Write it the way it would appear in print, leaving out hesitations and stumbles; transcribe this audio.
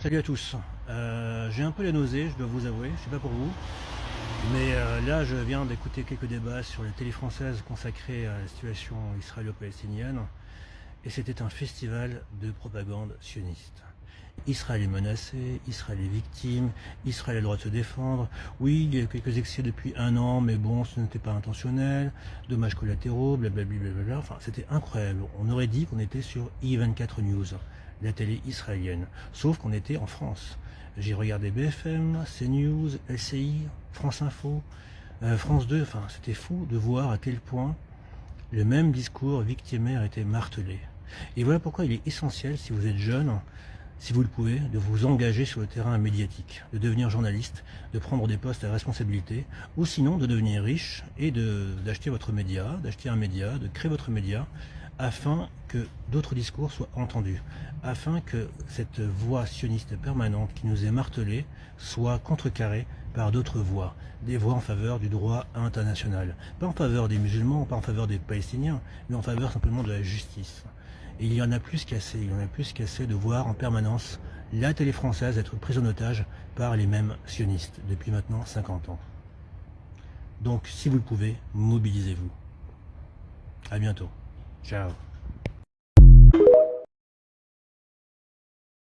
Salut à tous. J'ai un peu la nausée, je dois vous avouer, je sais pas pour vous, mais là je viens d'écouter quelques débats sur la télé française consacrée à la situation israélo-palestinienne, et c'était un festival de propagande sioniste. Israël est menacé, Israël est victime, Israël a le droit de se défendre. Oui, il y a eu quelques excès depuis un an, mais bon, ce n'était pas intentionnel, dommages collatéraux, blablabla, blablabla. Enfin, c'était incroyable. On aurait dit qu'on était sur I24 News, la télé israélienne, sauf qu'on était en France. J'ai regardé BFM, CNews, LCI, France Info, France 2, enfin, c'était fou de voir à quel point le même discours victimaire était martelé. Et voilà pourquoi il est essentiel, si vous êtes jeune, si vous le pouvez, de vous engager sur le terrain médiatique, de devenir journaliste, de prendre des postes à responsabilité, ou sinon de devenir riche et d'acheter votre média, d'acheter un média, de créer votre média, afin que d'autres discours soient entendus, afin que cette voix sioniste permanente qui nous est martelée soit contrecarrée par d'autres voix, des voix en faveur du droit international, pas en faveur des musulmans, pas en faveur des Palestiniens, mais en faveur simplement de la justice. Et il y en a plus qu'assez, il y en a plus qu'assez de voir en permanence la télé française être prise en otage par les mêmes sionistes depuis maintenant 50 ans. Donc si vous le pouvez, mobilisez-vous. À bientôt. Ciao.